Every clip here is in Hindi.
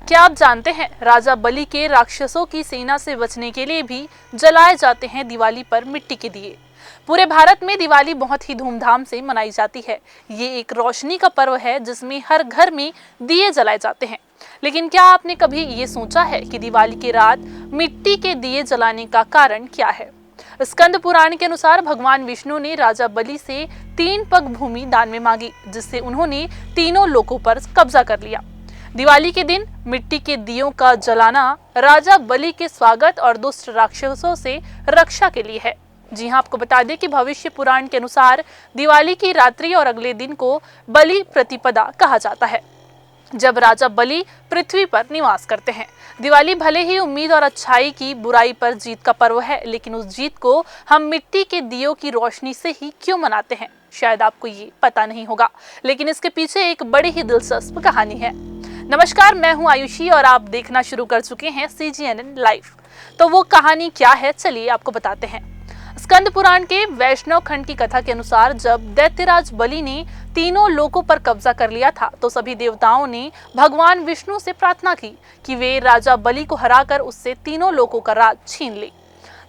क्या आप जानते हैं राजा बलि के राक्षसों की सेना से बचने के लिए भी जलाए जाते हैं दिवाली पर मिट्टी के दिए। पूरे भारत में दिवाली बहुत ही धूमधाम से मनाई जाती है। ये एक रोशनी का पर्व है जिसमें हर घर में दिए जलाए जाते हैं। लेकिन क्या आपने कभी ये सोचा है कि दिवाली की रात मिट्टी के दिए जलाने का कारण क्या है? स्कंद पुराण के अनुसार भगवान विष्णु ने राजा बलि से 3 पग भूमि दान में मांगी, जिससे उन्होंने तीनों लोकों पर कब्जा कर लिया। दिवाली के दिन मिट्टी के दियों का जलाना राजा बलि के स्वागत और दुष्ट राक्षसों से रक्षा के लिए है। जी हां, आपको बता दें कि भविष्य पुराण के अनुसार दिवाली की रात्रि और अगले दिन को बलि प्रतिपदा कहा जाता है, जब राजा बलि पृथ्वी पर निवास करते हैं। दिवाली भले ही उम्मीद और अच्छाई की बुराई पर जीत का पर्व है, लेकिन उस जीत को हम मिट्टी के दियों की रोशनी से ही क्यों मनाते हैं, शायद आपको ये पता नहीं होगा, लेकिन इसके पीछे एक बड़ी ही दिलचस्प कहानी है। नमस्कार, मैं हूं आयुषी और आप देखना शुरू कर चुके हैं CGNN लाइव। तो वो कहानी क्या है, चलिए आपको बताते हैं। स्कंद पुराण के वैष्णव खंड की कथा के अनुसार जब दैत्यराज बलि ने तीनों लोकों पर कब्जा कर लिया था, तो सभी देवताओं ने भगवान विष्णु से प्रार्थना की कि वे राजा बलि को हराकर उससे तीनों लोकों का राज छीन ले।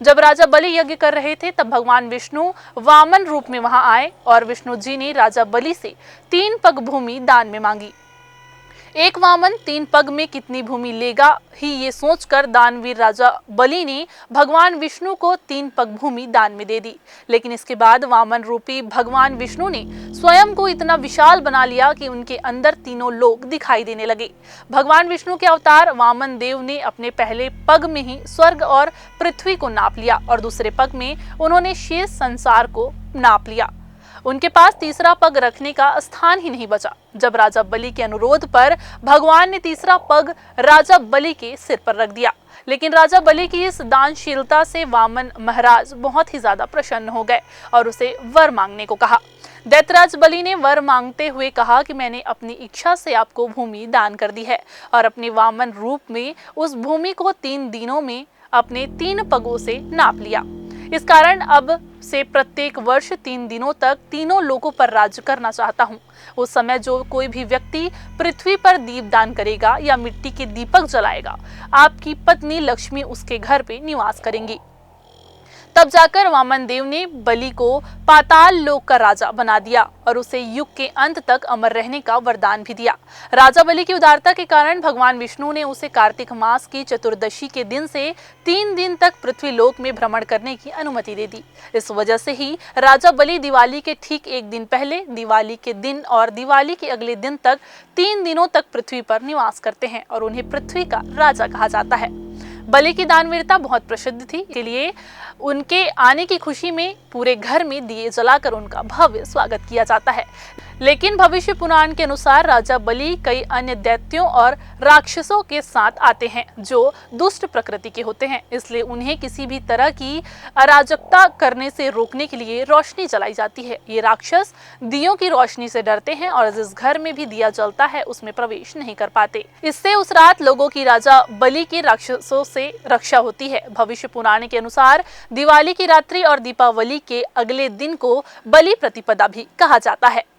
जब राजा बलि यज्ञ कर रहे थे, तब भगवान विष्णु वामन रूप में वहां आए और विष्णु जी ने राजा बलि से 3 पग भूमि दान में मांगी। एक वामन 3 पग में कितनी भूमि लेगा ही ये सोचकर दानवीर राजा बलि ने भगवान विष्णु को 3 पग भूमि दान में दे दी। लेकिन इसके बाद वामन रूपी भगवान विष्णु ने स्वयं को इतना विशाल बना लिया कि उनके अंदर तीनों लोक दिखाई देने लगे। भगवान विष्णु के अवतार वामन देव ने अपने पहले पग में ही स्वर्ग और पृथ्वी को नाप लिया और दूसरे पग में उन्होंने शेष संसार को नाप लिया। उनके पास तीसरा पग रखने का स्थान ही नहीं बचा। जब राजा बलि के अनुरोध पर भगवान ने तीसरा पग राजा बलि के सिर पर रख दिया। लेकिन राजा बलि की इस दानशीलता से वामन महाराज बहुत ही ज्यादा प्रसन्न हो गए और उसे वर मांगने को कहा। दैत्यराज बलि ने वर मांगते हुए कहा कि मैंने अपनी इच्छा से आपको भूमि दान कर दी है और अपने वामन रूप में उस भूमि को 3 दिनों में अपने 3 पगों से नाप लिया। इस कारण अब से प्रत्येक वर्ष 3 दिनों तक तीनों लोकों पर राज्य करना चाहता हूँ। उस समय जो कोई भी व्यक्ति पृथ्वी पर दीप दान करेगा या मिट्टी के दीपक जलाएगा, आपकी पत्नी लक्ष्मी उसके घर पे निवास करेंगी। तब जाकर वामन देव ने बलि को पाताल लोक का राजा बना दिया और उसे युग के अंत तक अमर रहने का वरदान भी दिया। राजा बलि की उदारता के कारण भगवान विष्णु ने उसे कार्तिक मास की चतुर्दशी के दिन से 3 दिन तक पृथ्वी लोक में भ्रमण करने की अनुमति दे दी। इस वजह से ही राजा बलि दिवाली के ठीक एक दिन पहले, दिवाली के दिन और दिवाली के अगले दिन तक 3 दिनों तक पृथ्वी पर निवास करते हैं और उन्हें पृथ्वी का राजा कहा जाता है। बलि की दानवीरता बहुत प्रसिद्ध थी, इसलिए उनके आने की खुशी में पूरे घर में दिए जलाकर उनका भव्य स्वागत किया जाता है। लेकिन भविष्य पुराण के अनुसार राजा बलि कई अन्य दैत्यों और राक्षसों के साथ आते हैं जो दुष्ट प्रकृति के होते हैं, इसलिए उन्हें किसी भी तरह की अराजकता करने से रोकने के लिए रोशनी जलाई जाती है। ये राक्षस दियों की रोशनी से डरते हैं और जिस घर में भी दिया जलता है उसमें प्रवेश नहीं कर पाते। इससे उस रात लोगों की राजा बलि के राक्षसों से रक्षा होती है। भविष्य पुराण के अनुसार दिवाली की रात्रि और दीपावली के अगले दिन को बलि प्रतिपदा भी कहा जाता है।